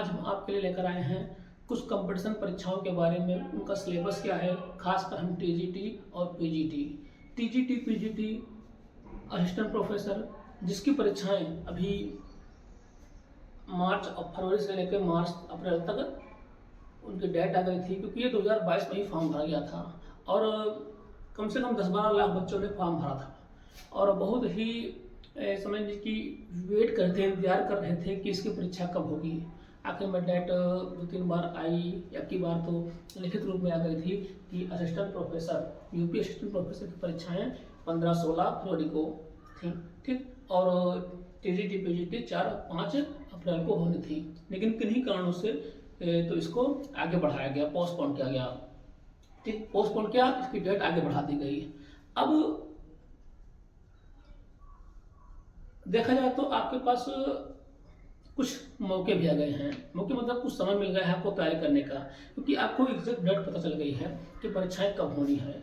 आज हम आपके लिए लेकर आए हैं कुछ कंपटीशन परीक्षाओं के बारे में, उनका सिलेबस क्या है। खासकर हम टीजीटी और PGT, TGT PGT assistant professor, जिसकी परीक्षाएं अभी मार्च और फरवरी से लेकर मार्च अप्रैल तक उनकी डेट आ गई थी, क्योंकि ये 2022 में ही फॉर्म भरा गया था और कम से कम 10-12 लाख बच्चों ने फॉर्म भरा था और बहुत ही समझ लीजिए कि वेट करते इंतजार कर रहे थे कि इसकी परीक्षा कब होगी। आखिर में डेट 2-3 बार आई, अब की बार तो लिखित रूप में आ गई थी कि assistant professor, UP assistant professor की परीक्षाएं 15-16 फरवरी को थी, ठीक, और टीजीटी पीजीटी 4-5 अप्रैल को होनी थी, लेकिन किन्हीं कारणों से तो इसको आगे बढ़ाया गया, पोस्टपोन किया गया, ठीक, पोस्टपोन किया, इसकी डेट आगे बढ़ा दी गई। अब देखा जाए तो आपके पास कुछ मौके भी आ गए हैं, मौके मतलब कुछ समय मिल गया है आपको तैयारी करने का, क्योंकि आपको एग्जैक्ट डेट पता चल गई है कि परीक्षाएं कब होनी है।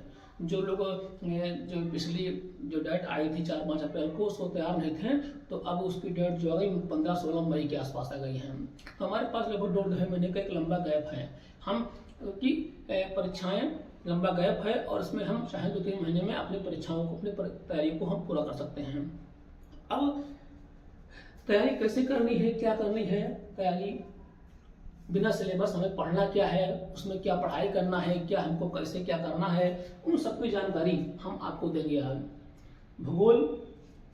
जो लोग जो पिछली जो डेट आई थी 4-5 अप्रैल को, उसको तैयार नहीं थे, तो अब उसकी डेट जो आ गई 15-16 मई के आसपास आ गई है। तो हमारे पास लगभग 2-2.5 महीने का एक लंबा गैप है, हम की परीक्षाएं लंबा गैप है और इसमें हम चाहे 2-3 महीने में अपनी परीक्षाओं को, अपनी तैयारी को हम पूरा कर सकते हैं। अब तैयारी कैसे करनी है, क्या करनी है, तैयारी बिना सिलेबस हमें पढ़ना क्या है, उसमें क्या पढ़ाई करना है, क्या हमको कैसे क्या करना है, उन सब की जानकारी हम आपको देंगे आज। भूगोल,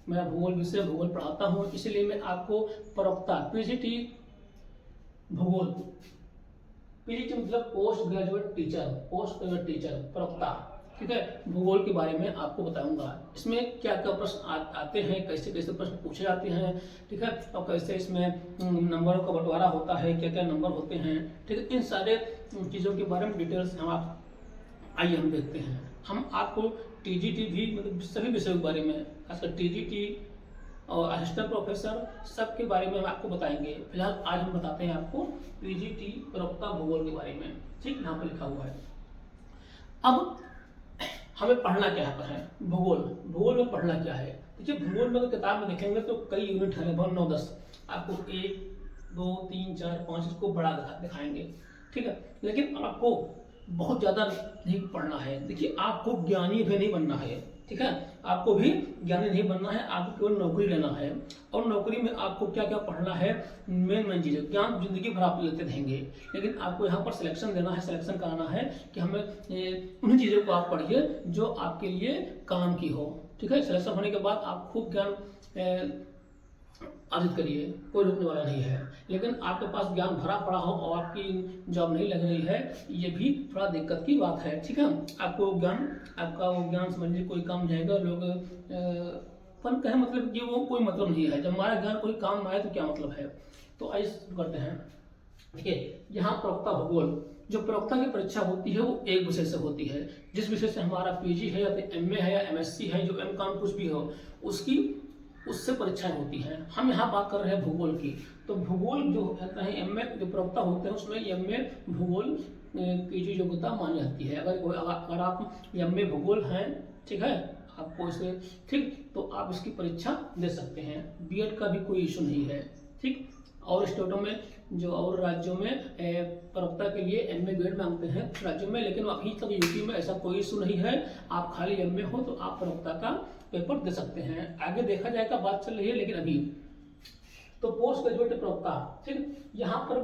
मैं भूगोल विषय भूगोल पढ़ाता हूँ, इसलिए मैं आपको प्रवक्ता पीजीटी भूगोल, पीजीटी मतलब पोस्ट ग्रेजुएट टीचर प्रवक्ता, ठीक है, भूगोल के बारे में आपको बताऊंगा। इसमें क्या क्या प्रश्न आते हैं, कैसे कैसे प्रश्न पूछे जाते हैं, ठीक है, और कैसे इसमें नंबरों का बंटवारा होता है, क्या क्या नंबर होते हैं, ठीक है, इन सारे चीज़ों के बारे में डिटेल्स आइए हम देखते हैं। हम आपको टीजीटी भी मतलब सभी विषयों के बारे में, खासकर टीजीटी और असिस्टेंट प्रोफेसर सब के बारे में हम आपको बताएंगे। फिलहाल आज हम बताते हैं आपको पीजीटी प्रवक्ता भूगोल के बारे में, ठीक, यहाँ पर लिखा हुआ है। अब हमें पढ़ना क्या है, भूगोल में पढ़ना क्या है। देखिए, भूगोल में किताब में देखेंगे तो कई यूनिट है, लगभग 9-10, आपको 1, 2, 3, 4, 5 इसको बड़ा दिखाएंगे, ठीक है, लेकिन आपको बहुत ज़्यादा नहीं पढ़ना है। देखिए, आपको ज्ञानी भी नहीं बनना है, ठीक है, आपको भी ज्ञानी नहीं बनना है, आपको केवल नौकरी लेना है। और नौकरी में आपको क्या क्या पढ़ना है, मेन चीज़ें, ज्ञान जिंदगी भर आप लेते रहेंगे, लेकिन आपको यहाँ पर सिलेक्शन देना है, सिलेक्शन कराना है कि हमें उन्हीं चीज़ों को आप पढ़िए जो आपके लिए काम की हो, ठीक है। सिलेक्शन होने के बाद आप खूब ज्ञान अर्जित करिए, कोई रोकने वाला नहीं है, लेकिन आपके पास ज्ञान भरा पड़ा हो और आपकी जॉब नहीं लग रही है, ये भी थोड़ा दिक्कत की बात है, ठीक है। आपका वो ज्ञान समझिए कोई काम जाएगा, लोग फन कहे मतलब कि वो कोई मतलब नहीं है, जब हमारा ज्ञान कोई काम आए तो क्या मतलब है। तो आइए करते हैं। देखिए, यहाँ प्रवक्ता भूगोल, जो प्रवक्ता की परीक्षा होती है वो एक विषय से होती है, जिस विषय से हमारा पीजी है या एमए है या एमएससी है, जो एमकॉम कुछ भी हो, उससे परीक्षाएं होती हैं। हम यहाँ बात कर रहे हैं भूगोल की, तो भूगोल जो कहते हैं एमए जो प्रवक्ता होते हैं उसमें एमए भूगोल की जो योग्यता मानी जाती है। अगर आप एमए भूगोल हैं, ठीक है, आपको इसे, ठीक, तो आप इसकी परीक्षा दे सकते हैं। बीएड का भी कोई इशू नहीं है, ठीक। और स्टेटों में जो और राज्यों में प्रवक्ता के लिए एमए बीएड मांगते हैं राज्यों में, लेकिन अभी तक यूपी में ऐसा कोई इशू नहीं है। आप खाली एमए हो तो आप प्रवक्ता का पेपर दे सकते हैं, आगे देखा जाएगा, बात चल रही है, लेकिन अभी तो पोस्ट ग्रेजुएट प्रवक्ता, ठीक। यहाँ पर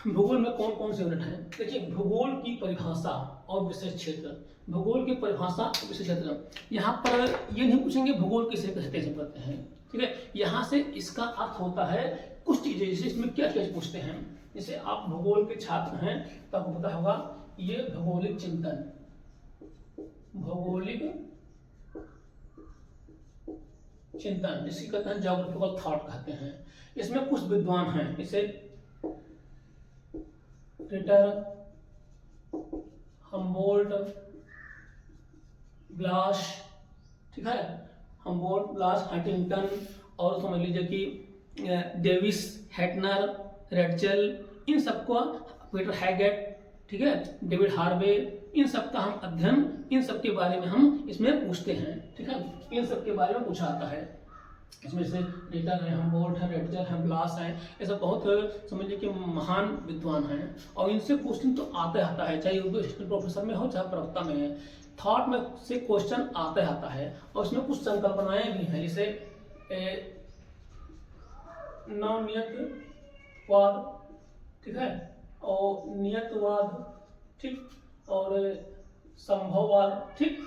भूगोल में कौन कौन से यूनिट हैं। देखिए, भूगोल की परिभाषा और विशेष क्षेत्र, भूगोल की परिभाषा और विशेष क्षेत्र, यहाँ पर ये नहीं पूछेंगे भूगोल किसे कहते हैं, ठीक है, यहाँ से इसका अर्थ होता है कुछ चीजें, जैसे इसमें क्या क्या पूछते हैं। जैसे आप भूगोल के छात्र हैं तो आपको पता होगा ये भौगोलिक चिंतन, जिसकी कहते हैं ज्योग्राफिकल थॉट कहते हैं। इसमें कुछ विद्वान हैं, जैसे रिटर, हम्बोल्ट, ब्लाश, ठीक है, हम्बोल्ट, ब्लाश, हंटिंगटन, और समझ लीजिए कि डेविस, हैटनर, रेडचल, इन सबको, पीटर हैगेट, ठीक है, डेविड हार्वे, इन सब का हम अध्ययन, इन सब के बारे में हम इसमें पूछते हैं, ठीक है, इन सब के बारे में पूछा आता है। इसमें से रिटर है, हमबोल्ट है, रेटजर है, ब्लास है, ये सब बहुत समझ लीजिए कि महान विद्वान हैं और इनसे क्वेश्चन तो आते आता है, चाहे वो हिस्ट्री प्रोफेसर में हो चाहे प्रवक्ता में है, थॉट में से क्वेश्चन आते आता है। और इसमें कुछ संकल्पनाएं भी हैं, जैसे नवनियतवाद, ठीक है, और नियतवाद, ठीक, और संभववाद, ठीक।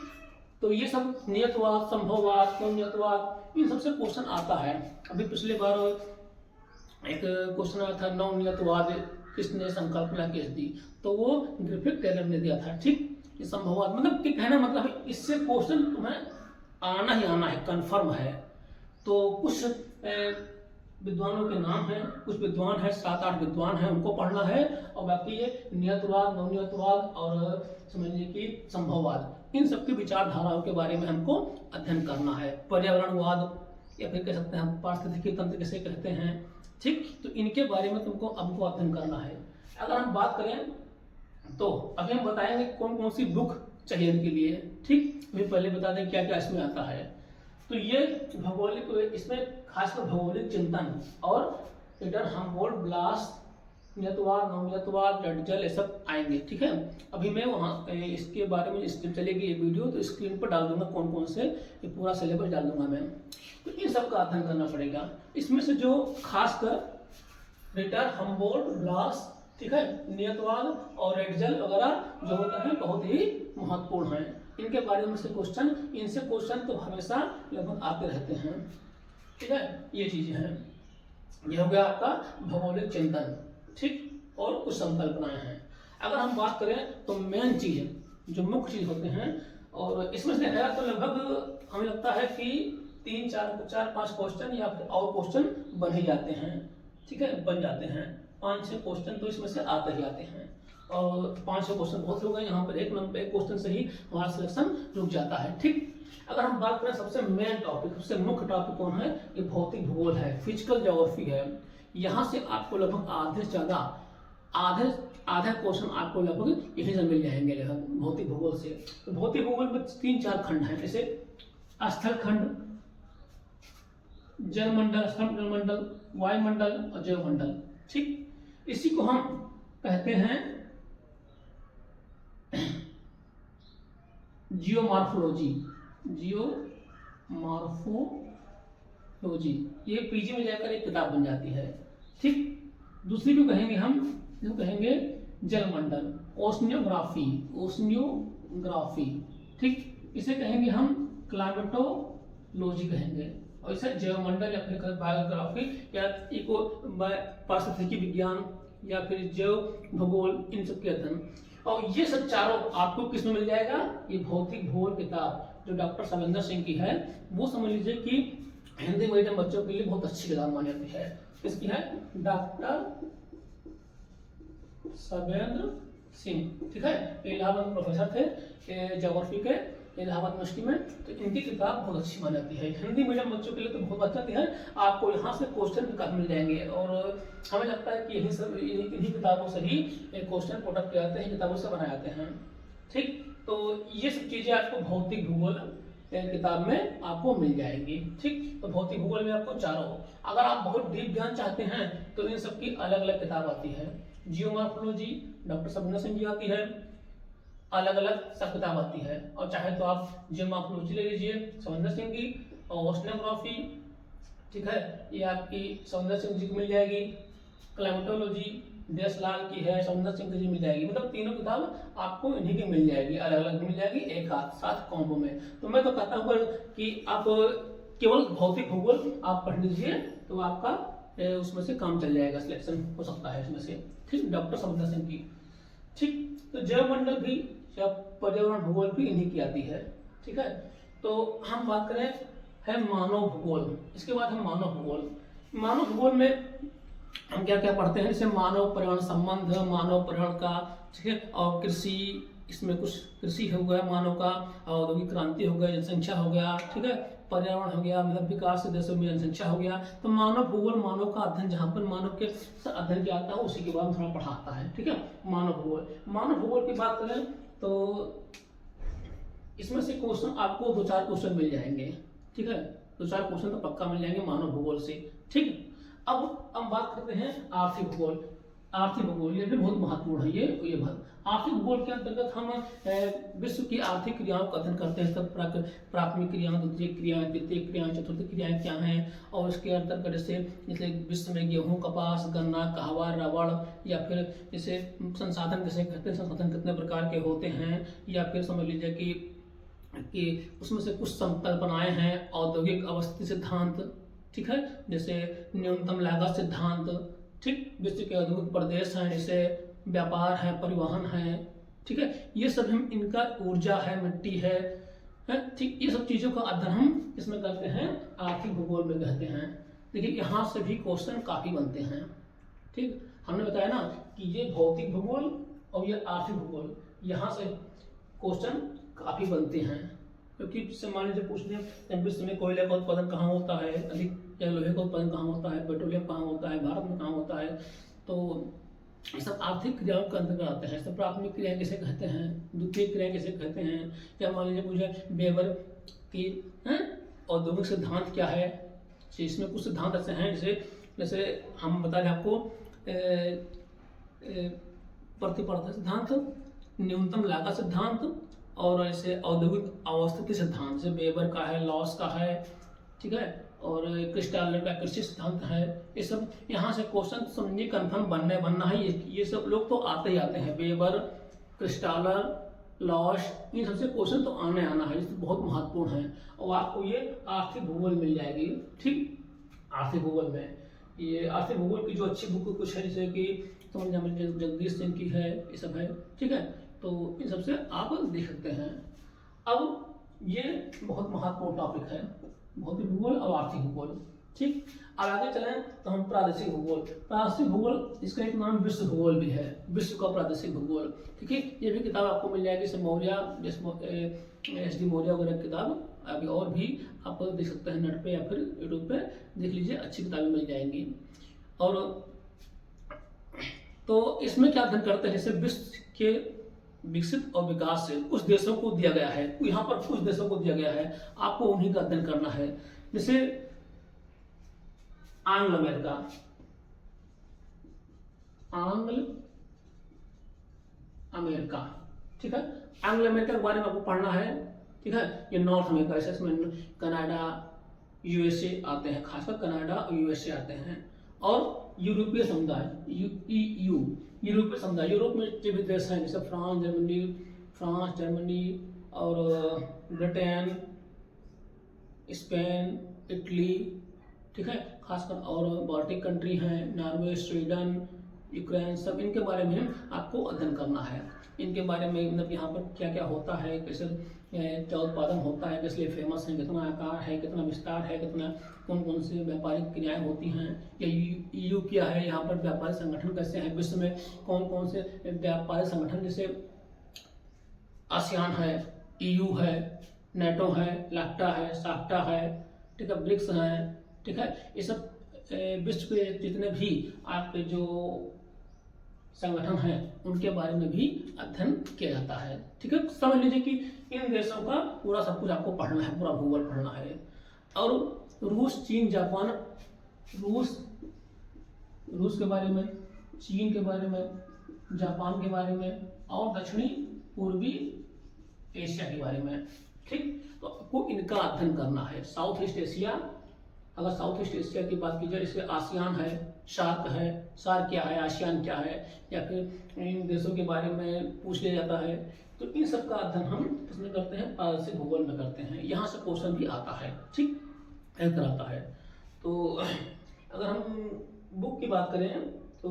तो ये सब नियतवाद, संभववाद, नवनियतवाद, इन सबसे क्वेश्चन आता है। अभी पिछले बार एक क्वेश्चन आया था, नवनियतवाद किसने संकल्पना किस दी, तो वो ग्रिफिथ टेलर ने दिया था, ठीक। ये संभववाद मतलब कि कहना मतलब है इससे क्वेश्चन तुम्हें आना ही आना है, कन्फर्म है। तो कुछ विद्वानों के नाम हैं, कुछ विद्वान है, 7-8 विद्वान हैं, उनको पढ़ना है, और बाकी ये नियतवाद, नवनियतवाद और समझिए कि संभववाद, इन सबकी विचारधाराओं के बारे में हमको अध्ययन करना है। पर्यावरणवाद या फिर कह सकते हैं पारिस्थितिकी तंत्र किसे कहते हैं, ठीक, तो इनके बारे में तुमको हमको अध्ययन करना है। अगर हम बात करें तो अभी हम बताएंगे कौन कौन सी बुक चाहिए इनके लिए, ठीक। अभी पहले बता दें क्या क्या इसमें आता है। तो ये भौगोलिक, इसमें खासकर भौगोलिक चिंतन और रिटर, हमबोल्ट, ब्लास, नियतवाद, नवनियतवाद, रेटजर, ये सब आएंगे, ठीक है। अभी मैं वहाँ इसके बारे में जब चलेगी ये वीडियो तो स्क्रीन पर डाल दूंगा कौन कौन से, ये पूरा सिलेबस डाल दूंगा मैं। तो इन सब का अध्ययन करना पड़ेगा। इसमें से जो खासकर रिटर, हमबोल्ट, ब्लास, ठीक है, नियतवाद और रेटजर वगैरह जो होते हैं बहुत ही महत्वपूर्ण हैं। इनके बारे में से क्वेश्चन, इनसे क्वेश्चन तो हमेशा लगभग आते रहते हैं, ठीक है। ये चीजें हैं, ये हो गया आपका भौगोलिक चिंतन, ठीक, और कुछ संकल्पनाएं हैं। अगर हम बात करें तो मेन चीज जो मुख्य चीज होते हैं, और इसमें से देखा तो लगभग हमें लगता है कि 3-4-5 क्वेश्चन या फिर और क्वेश्चन बन ही जाते हैं, ठीक है, बन जाते हैं। 5-6 क्वेश्चन तो इसमें से आते ही आते हैं, और 5-6 क्वेश्चन बहुत हो गए, यहाँ पर एक नंबर एक क्वेश्चन से ही हमारा सिलेक्शन रुक जाता है, ठीक। अगर हम बात करें सबसे मेन टॉपिक, सबसे मुख्य टॉपिक कौन है, ये भौतिक भूगोल है, फिजिकल ज्योग्राफी है। यहाँ से आपको लगभग आधे से ज्यादा आधा क्वेश्चन आपको लगभग यहीं से मिल जाएंगे लगभग भौतिक भूगोल से। तो भौतिक भूगोल में 3-4 खंड हैं, जैसे स्थल खंड, जलमंडल, स्थल जलमंडल, वायुमंडल और जैवमंडल, ठीक। इसी को हम कहते हैं जियोमॉर्फोलॉजी, ये पीजी में जाकर एक किताब बन जाती है, ठीक। दूसरी को कहेंगे हम, जो कहेंगे जलमंडल, ओशनियोग्राफी, ठीक। इसे कहेंगे हम क्लाइमेटोलॉजी कहेंगे। और इसे जैवमंडल या फिर बायोग्राफी या इको पारिस्थितिकी विज्ञान या फिर जैव भूगोल, इन सब के अध्ययन। और ये सब चारों आपको किस में मिल जाएगा, ये भौतिक भूगोल किताब जो डॉक्टर सविंदर सिंह की है, वो समझ लीजिए कि हिंदी मीडियम बच्चों के लिए बहुत अच्छी किताब मानी जाती है। किसकी है, डॉक्टर सविंदर सिंह, ठीक है, इलाहाबाद प्रोफेसर थे ज्योग्राफी के इलाहाबाद यूनिवर्सिटी में, तो इनकी किताब बहुत अच्छी मानी जाती है। हिंदी मीडियम बच्चों के लिए तो बहुत अच्छी है, आपको यहाँ से क्वेश्चन भी काफी मिल जाएंगे, और हमें लगता है कि इन्हीं किताबों से ही क्वेश्चन पुटअप किए जाते हैं, किताबों से बनाए जाते हैं, ठीक। तो ये सब चीजें आपको भौतिक भूगोल किताब में आपको मिल जाएगी, ठीक। तो भौतिक भूगोल में आपको चारों, अगर आप बहुत डीप ज्ञान चाहते हैं तो इन सबकी अलग अलग किताब आती है। जियोमॉर्फोलॉजी डॉक्टर सविंदर सिंह की आती है, अलग अलग सब किताब आती है। और चाहे तो आप जियोमॉर्फोलॉजी ले लीजिए सविंदर सिंह की, और ओशनियोग्राफी, ठीक है, ये आपकी सविंदर सिंह जी की मिल जाएगी। क्लाइमेटोलॉजी देशलाल की है, सविंदर सिंह की जी मिल जाएगी। मतलब तीनों किताब आपको इन्हीं की मिल जाएगी, अलग अलग मिल जाएगी, एक साथ कॉम्बो में। तो मैं तो कहता हूँ कि आप केवल भौतिक भूगोल आप पढ़ लीजिए तो आपका उसमें से काम चल जाएगा, सिलेक्शन हो सकता है इसमें से, ठीक। डॉक्टर सविंदर सिंह की, ठीक। तो जैवमंडल भी या पर्यावरण भूगोल भी इन्हीं की आती है, ठीक है। तो हम बात करें है मानव भूगोल, इसके बाद हम मानव भूगोल। मानव भूगोल में हम क्या क्या पढ़ते हैं, जैसे मानव पर्यावरण संबंध, मानव पर्यावरण का, ठीक है, और कृषि, इसमें कुछ कृषि हो गया मानव का, औद्योगिक क्रांति हो गया, जनसंख्या हो गया, ठीक है, पर्यावरण हो गया, मतलब विकास देशों में जनसंख्या हो गया। तो मानव भूगोल, मानव का अध्ययन, जहाँ पर मानव के अध्ययन किया जाता है उसी के बाद थोड़ा पढ़ाता है, ठीक है। मानव भूगोल, मानव भूगोल की बात करें तो इसमें से क्वेश्चन आपको 2-4 क्वेश्चन मिल जाएंगे, ठीक है। दो चार क्वेश्चन तो पक्का मिल जाएंगे मानव भूगोल से। ठीक है, अब हम बात करते हैं आर्थिक भूगोल। आर्थिक भूगोल ये भी बहुत महत्वपूर्ण है। ये आर्थिक भूगोल के अंतर्गत हम विश्व की आर्थिक क्रियाओं का अध्ययन करते हैं। सब प्राथमिक क्रियाएं, द्वितीयक क्रियाएं, तृतीयक क्रियाएं, चतुर्थ क्रियाएं क्या हैं, और इसके अंतर्गत जैसे विश्व में गेहूं, कपास, गन्ना, कहवा, रबड़, या फिर जैसे संसाधन किसे कहते हैं, संसाधन कितने प्रकार के होते हैं, या फिर समझ लीजिए कि उसमें से कुछ संकल्पनाएं हैं, औद्योगिक अवस्थिति सिद्धांत, ठीक है, जैसे न्यूनतम लागत सिद्धांत, ठीक, विश्व के औद्योगिक प्रदेश हैं, जैसे व्यापार है, परिवहन है, ठीक है, ये सब हम इनका ऊर्जा है, मिट्टी है, ठीक, ये सब चीज़ों का अध्ययन हम इसमें करते हैं, आर्थिक भूगोल में कहते हैं। देखिए यहाँ से भी क्वेश्चन काफ़ी बनते हैं। ठीक, हमने बताया ना कि ये भौतिक भूगोल और ये आर्थिक भूगोल, यहाँ से क्वेश्चन काफ़ी बनते हैं। क्योंकि जिससे मान लीजिए पूछ लें विश्व में कोयले का उत्पादन कहाँ होता है अधिक, या लोहे का उत्पादन कहाँ होता है, पेट्रोलियम कहाँ होता है, भारत में कहाँ होता है, तो ये सब आर्थिक क्रियाओं के अंतर्गत आते हैं। सब प्राथमिक क्रियाएं किसे कहते हैं, द्वितीय क्रियाएं किसे कहते हैं, या मान लीजिए मुझे वेबर की औद्योगिक सिद्धांत क्या है, इसमें कुछ सिद्धांत ऐसे हैं जैसे हम बता दें आपको प्रतिस्पर्धा सिद्धांत, न्यूनतम लागत सिद्धांत, और ऐसे औद्योगिक अवस्थिति सिद्धांत जैसे वेबर का है, लॉस का है, ठीक है, और क्रिस्टालर का कृषि सिद्धांत है। ये सब यहाँ से क्वेश्चन समझिए कंफर्म बनना है। ये सब लोग तो आते ही आते हैं, वेबर, क्रिस्टालर, लॉस, इन सबसे क्वेश्चन तो आना है, ये बहुत महत्वपूर्ण है। और आपको ये आर्थिक भूगोल मिल जाएगी। ठीक, आर्थिक भूगोल में ये आर्थिक भूगोल की जो अच्छी बुक कुछ है, जैसे कि जगदीश सिंह की है, ये सब है। ठीक है, तो इन सबसे आप देख सकते हैं। अब ये बहुत महत्वपूर्ण टॉपिक है, भौतिक भूगोल और आर्थिक भूगोल। ठीक, अब आगे चलें तो हम प्रादेशिक भूगोल। प्रादेशिक भूगोल, इसका एक नाम विश्व भूगोल भी है, विश्व का प्रादेशिक भूगोल। ठीक है, ये भी किताब आपको मिल जाएगी, जैसे मौर्य, जैसे एस डी मौर्य वगैरह किताब, अभी और भी आप देख सकते हैं नेट पे या फिर यूट्यूब पे देख लीजिए, अच्छी किताबें मिल जाएंगी। और तो इसमें क्या अध्ययन करते हैं, जैसे विश्व के विकसित और विकासशील कुछ देशों को दिया गया है, यहाँ पर कुछ देशों को दिया गया है, आपको उन्हीं का अध्ययन करना है। जैसे आंग्ल अमेरिका, ठीक है, आंग्ल अमेरिका के बारे में आपको पढ़ना है। ठीक है, ये नॉर्थ अमेरिका, इसमें कनाडा, यूएसए आते हैं, खासकर कनाडा और यूएसए आते हैं। और यूरोपीय समुदाय, यूरोपीय समुदाय, यूरोप में जो भी देश हैं जैसे फ्रांस, जर्मनी और ब्रिटेन, स्पेन, इटली, ठीक है, खासकर, और बाल्टिक कंट्री हैं, नॉर्वे, स्वीडन, यूक्रेन, सब इनके बारे में आपको अध्ययन करना है। इनके बारे में मतलब यहाँ पर क्या क्या होता है, कैसे क्या उत्पादन होता है, किस लिए फेमस है, कितना आकार है, कितना विस्तार है, कितना कौन कौन से व्यापारिक क्रियाएं होती हैं, या EU क्या है, यहाँ पर व्यापारिक संगठन कैसे हैं, विश्व में कौन कौन से व्यापारिक संगठन, जैसे आसियान है, EU है, नेटो है, लाक्टा है, साफ्टा है, ठीक है, ब्रिक्स है, ठीक है, ये सब विश्व के जितने भी आपके जो संगठन हैं उनके बारे में भी अध्ययन किया जाता है। ठीक है, समझ लीजिए कि इन देशों का पूरा सब कुछ आपको पढ़ना है, पूरा भूगोल पढ़ना है। और रूस, चीन, जापान, रूस के बारे में, चीन के बारे में, जापान के बारे में, और दक्षिणी पूर्वी एशिया के बारे में। ठीक, तो आपको इनका अध्ययन करना है। साउथ ईस्ट एशिया, अगर साउथ ईस्ट एशिया की बात की जाए, जैसे आसियान है, शार्क है, सार्क क्या है, आसियान क्या है, या फिर इन देशों के बारे में पूछ लिया जाता है, तो इन सब का अध्ययन हम इसमें करते हैं, प्रादेशिक भूगोल में करते हैं। यहाँ से क्वेश्चन भी आता है। ठीक, इस तरह आता है। तो अगर हम बुक की बात करें तो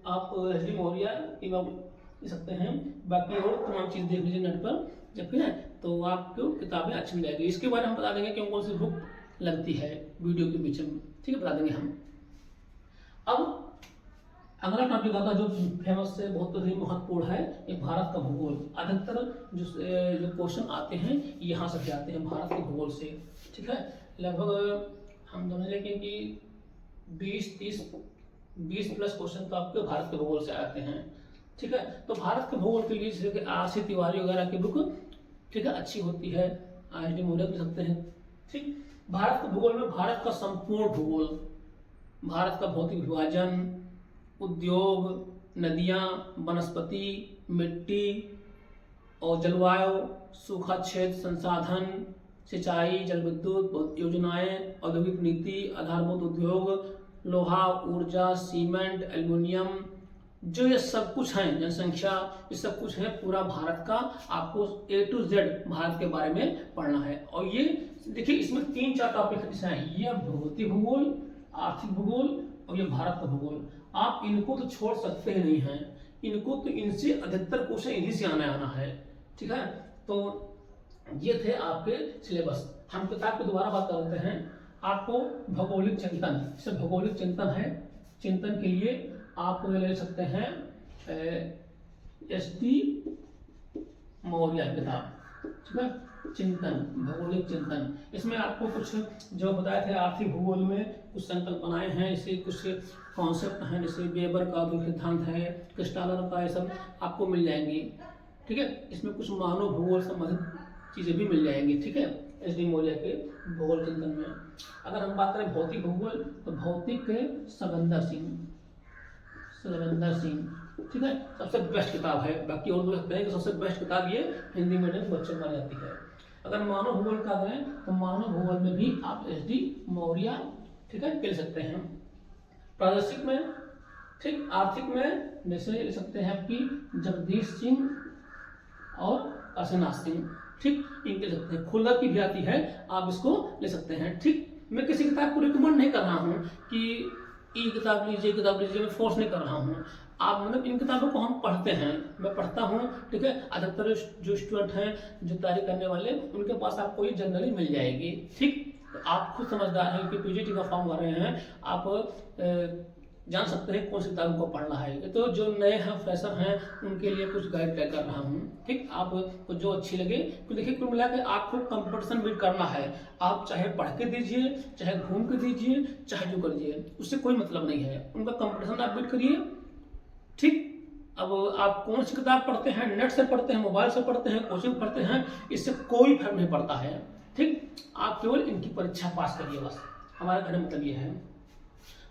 आप एस डी मौर्य की बात ले सकते हैं, बाकी और तमाम चीज़ देख लीजिए नेट पर, जब फिर तो आपको किताबें अच्छी मिल जाएगी। इसके बारे में हम बता देंगे कि कौन सी बुक लगती है वीडियो के बीच में। ठीक है, बता देंगे हम। अब अगला टॉपिक आता जो फेमस है, बहुत ही महत्वपूर्ण है, ये भारत का भूगोल। अधिकतर जो क्वेश्चन आते हैं यहाँ से आते हैं, भारत के भूगोल से। ठीक है, लगभग हम समझ लेंगे कि 20 प्लस क्वेश्चन तो आपके भारत के भूगोल से आते हैं। ठीक है, तो भारत के भूगोल के लिए जैसे RC तिवारी वगैरह की बुक, ठीक है, अच्छी होती है, IIT मौर्य कर सकते हैं। ठीक, भारत के भूगोल में भारत का संपूर्ण भूगोल, भारत का भौतिक विभाजन, उद्योग, नदियाँ, वनस्पति, मिट्टी और जलवायु, सूखा क्षेत्र, संसाधन, सिंचाई, जल विद्युत योजनाएं, औद्योगिक नीति, आधारभूत उद्योग, लोहा, ऊर्जा, सीमेंट, एल्युमिनियम, जो ये सब कुछ है, जनसंख्या, ये सब कुछ है पूरा भारत का। आपको A to Z भारत के बारे में पढ़ना है। और ये देखिए इसमें 3-4 टॉपिक हैं, ये भौतिक भूगोल, आर्थिक भूगोल और ये भारत का भूगोल। आप इनको तो छोड़ सकते ही नहीं हैं, इनको तो इनसे अधिकतर क्वेश्चन इन्हीं से आना है, ठीक है। तो ये थे आपके सिलेबस। हम किताब की दोबारा बात करते हैं। आपको भौगोलिक चिंतन, जैसे भौगोलिक चिंतन है, चिंतन के लिए आप ले सकते हैं S.T. मौर्य किताब, ठीक है, चिंतन, भौगोलिक चिंतन। इसमें आपको कुछ जो बताए थे आर्थिक भूगोल में कुछ संकल्पनाएं हैं, इससे कुछ कॉन्सेप्ट हैं, जैसे वेबर का जो सिद्धांत है, क्रिस्टालर का, ये सब आपको मिल जाएंगी, ठीक है। इसमें कुछ मानव भूगोल संबंधित चीज़ें भी मिल जाएंगी, ठीक है, S.D. मौर्य के भूगोल चिंतन में। अगर हम बात करें भौतिक भूगोल, तो भौतिक के सविंदर सिंह, ठीक है, सबसे बेस्ट किताब है। बाकी और लोग कहते हैं कि सबसे बेस्ट किताब ये हिंदी मीडियम बच्चों में जाती है। अगर मानव भूगोल का करें तो मानव भूगोल में भी आप S.D. मौर्य, ठीक है, ले सकते हैं। प्रादेशिक में, ठीक, आर्थिक में जैसे ले सकते हैं आपकी जगदीश सिंह और काशीनाथ सिंह, ठीक, इनके ले सकते हैं। खुल्लर की भी आती है, आप इसको ले सकते हैं, ठीक। मैं किसी किताब को रिकमेंड नहीं कर रहा हूँ कि ये किताब लीजिए, किताब लीजिए, मैं फोर्स नहीं कर रहा हूँ। आप मतलब इन किताबों को हम पढ़ते हैं, मैं पढ़ता हूँ, ठीक है। अधिकतर जो स्टूडेंट हैं, जो तैयारी करने वाले, उनके पास आपको ये जनरली मिल जाएगी, ठीक। तो आप खुद समझदार हैं कि PGT का फॉर्म भर रहे हैं, आप जान सकते हैं कौन सी किताबों को पढ़ना है। तो जो नए हैं, फ्रेशर हैं, उनके लिए कुछ गाइड कर रहा हूँ, ठीक। आपको जो अच्छी लगे, तो देखिए कुल मिला के आपको कंपटीशन बीट करना है। आप चाहे पढ़ के दीजिए, चाहे घूम के दीजिए, चाहे जो करिए, उससे कोई मतलब नहीं है। उनका कंपटीशन आप बीट करिए, ठीक। अब आप कौन सी किताब पढ़ते हैं, नेट से पढ़ते हैं, मोबाइल से पढ़ते हैं, कोचिंग पढ़ते हैं, इससे कोई फर्क नहीं पड़ता है, ठीक। आप केवल इनकी परीक्षा पास करिए, बस। हमारा कहने मतलब ये है।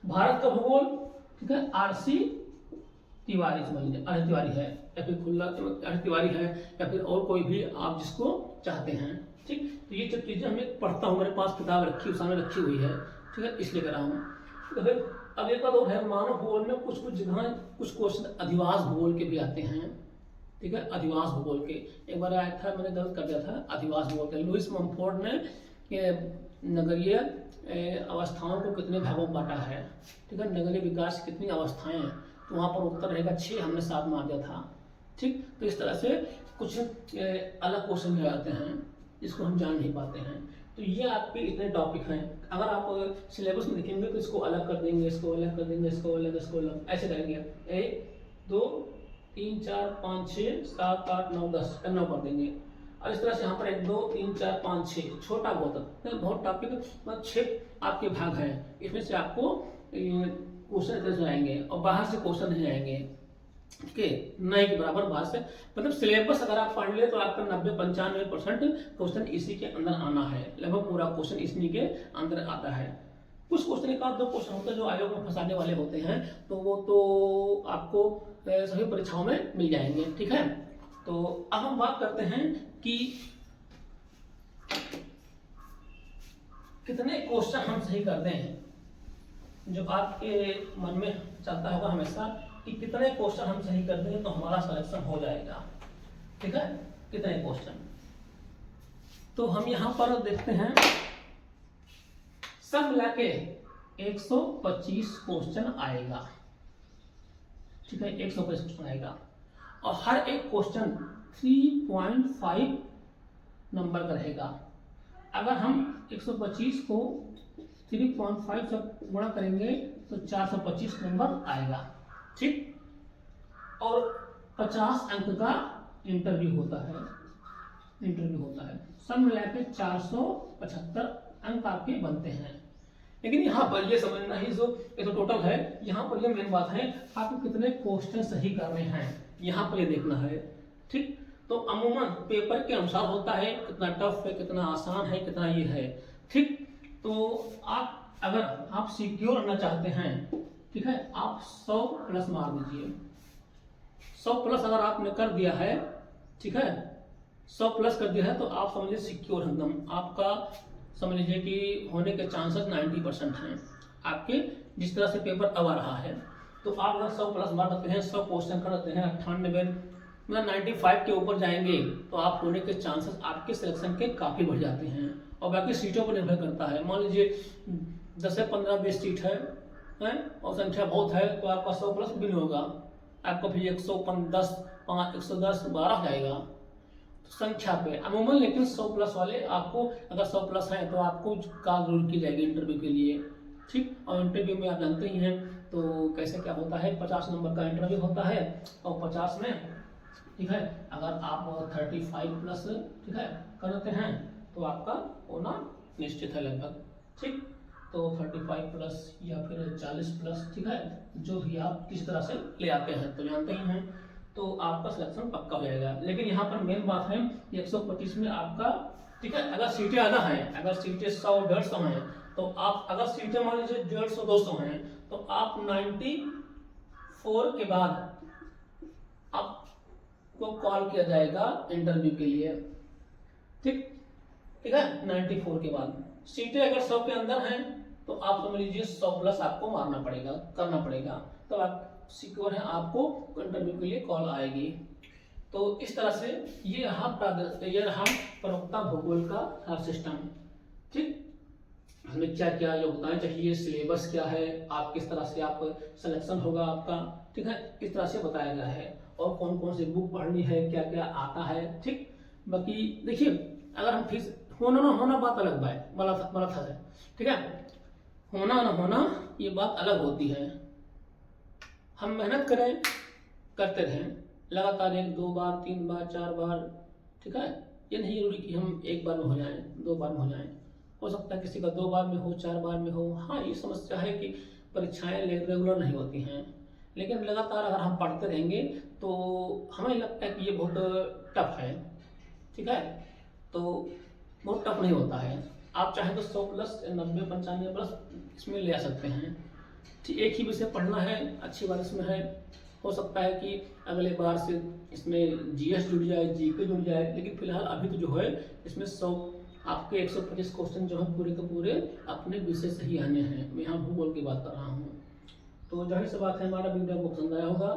भारत का भूगोल, ठीक है, R.C. तिवारी समझ लीजिए, R.C. तिवारी है, या फिर R.C. तिवारी है, या फिर और कोई भी आप जिसको चाहते हैं, ठीक। तो ये सब चीज़ें हमें पढ़ता हूँ, मेरे पास किताब रखी सामने रखी हुई है, ठीक है, इसलिए कर रहा हूँ। तो फिर अब एक बात और है, मानव भूगोल में कुछ जगह कुछ क्वेश्चन अधिवास भूगोल के भी आते हैं, ठीक है, अधिवास भूगोल के। एक बार आया था, मैंने गलत कर दिया था, अधिवास भूगोल के। लुईस मम्फोर्ड ने नगरीय अवस्थाओं को कितने भागों में बांटा है, ठीक है, नगरीय विकास की कितनी अवस्थाएं हैं, तो वहाँ पर उत्तर रहेगा 6, हमने 7 मार दिया था, ठीक। तो इस तरह से कुछ अलग क्वेश्चन भी आते हैं जिसको हम जान नहीं पाते हैं। तो ये आपके इतने टॉपिक हैं। अगर आप सिलेबस में देखेंगे तो इसको अलग कर देंगे, इसको अलग कर देंगे, इसको अलग ऐसे करेंगे। 1 2 3 4 5 6 7 8 9 10 9 कर देंगे। और इस तरह से यहाँ पर 1 2 3 4 5 6 छोटा बहुत टॉपिक, मतलब 6 आपके भाग हैं। इसमें से आपको क्वेश्चन इतने आएंगे और बाहर से क्वेश्चन नहीं आएंगे, ठीक है, नहीं के बराबर बाहर से। मतलब सिलेबस अगर आप पढ़ ले तो आपका 90-95% क्वेश्चन इसी के अंदर आना है, लगभग पूरा क्वेश्चन इसी के अंदर आता है। कुछ क्वेश्चन, एक आध 2 क्वेश्चन होते हैं जो आयोग में फंसाने वाले होते हैं, तो वो तो आपको सभी परीक्षाओं में मिल जाएंगे, ठीक है। तो अब हम बात करते हैं कि कितने क्वेश्चन हम सही करते हैं। जो आपके मन में चलता होगा हमेशा कि कितने क्वेश्चन हम सही करते हैं तो हमारा सिलेक्शन हो जाएगा, ठीक है, कितने क्वेश्चन। तो हम यहाँ पर देखते हैं, सब मिला के 125 क्वेश्चन आएगा, ठीक है, 125 क्वेश्चन आएगा और हर एक क्वेश्चन 3.5 नंबर का रहेगा। अगर हम 125 को 3.5 से गुणा करेंगे तो 425 नंबर आएगा, ठीक। और 50 अंक का इंटरव्यू होता है, सब मिला के 475 अंक आपके बनते हैं। लेकिन यहाँ पर ये समझना ही, जो ये तो टोटल है, यहाँ पर ये मेन बात है आपको कितने क्वेश्चन सही करने हैं, यहाँ पर ये देखना है, ठीक। तो अमूमन पेपर के अनुसार होता है, कितना टफ है, कितना आसान है, कितना ये है, ठीक। तो अगर आप सिक्योर रहना चाहते हैं, ठीक है, आप 100 प्लस मार दीजिए। 100 प्लस अगर आपने कर दिया है, ठीक है, 100 प्लस कर दिया है तो आप समझिए सिक्योर एकदम, आपका समझ लीजिए कि होने के चांसेस 90% हैं आपके, जिस तरह से पेपर अब आ रहा है। तो आप अगर 100 प्लस मार देते हैं, 100 क्वेश्चन कर देते हैं, 98 मतलब 95 के ऊपर जाएंगे तो आप होने के चांसेस आपके सिलेक्शन के काफ़ी बढ़ जाते हैं। और बाकी सीटों पर निर्भर करता है, मान लीजिए 10 से 15-20 सीट है और संख्या बहुत है तो आपका 100 प्लस भी नहीं होगा, आपका फिर 110, 5, 110, 12 जाएगा तो संख्या पे अमूमन। लेकिन 100 प्लस वाले आपको, अगर 100 प्लस है तो आपको कॉल जरूर की जाएगी इंटरव्यू के लिए, ठीक। और इंटरव्यू में आप जानते ही हैं तो कैसे क्या होता है, 50 नंबर का इंटरव्यू होता है और 50 में, ठीक है, अगर आप 35 प्लस, ठीक है, करते हैं तो आपका होना निश्चित है लगभग, ठीक। तो 35 प्लस या फिर 40 प्लस, ठीक है, जो भी आप किस तरह से ले आते हैं तो जानते ही हैं, तो आपका सिलेक्शन पक्का हो जाएगा। लेकिन यहाँ पर मेन बात है 125 में आपका, ठीक है, अगर सीटें ज़्यादा हैं, अगर सीटें 100-150 हैं तो आप, अगर सीटें मान लीजिए 150-200 हैं तो आप 94 के बाद आपको कॉल किया जाएगा इंटरव्यू के लिए, ठीक, ठीक है। 94 के बाद सीटें अगर 100 के अंदर हैं तो आप समझ लीजिए 100 प्लस आपको मारना पड़ेगा, करना पड़ेगा, तो आप सिक्योर हैं, आपको इंटरव्यू के लिए कॉल आएगी। तो इस तरह से ये रहा प्रवक्ता भूगोल का हर सिस्टम, ठीक। हमें क्या क्या योग्यताएं चाहिए, सिलेबस क्या है, आप किस तरह से आप सिलेक्शन होगा आपका, ठीक है, इस तरह से बताया गया है। और कौन कौन सी बुक पढ़नी है, क्या क्या आता है, ठीक। बाकी देखिए, अगर हम फीस होना ना होना बात अलग बात गलत है, ठीक है, होना ना होना ये बात अलग होती है। हम मेहनत करें, करते रहें लगातार 1-2 बार 3 बार 4 बार, ठीक है, ये नहीं जरूरी कि हम एक बार में हो जाएं, 2 बार में हो जाएं, हो सकता है किसी का 2 बार में हो, 4 बार में हो। हाँ, ये समस्या है कि परीक्षाएं रेगुलर नहीं होती हैं, लेकिन लगातार अगर हम पढ़ते रहेंगे तो हमें लगता है कि ये बहुत टफ है, ठीक है, तो बहुत टफ नहीं होता है। आप चाहें तो 100 प्लस 90-95 प्लस इसमें ले आ सकते हैं, ठीक। एक ही विषय पढ़ना है, अच्छी बात इसमें है, हो सकता है कि अगले बार से इसमें जीएस जुड़ जाए, जीके जुड़ जाए, लेकिन फिलहाल अभी तो जो है इसमें 100 आपके 125 क्वेश्चन जो है पूरे के पूरे अपने विषय से ही आने हैं। मैं यहाँ भूगोल की बात कर रहा हूँ। तो जाहिर सी बात है हमारा वीडियो आपको पसंद आया होगा।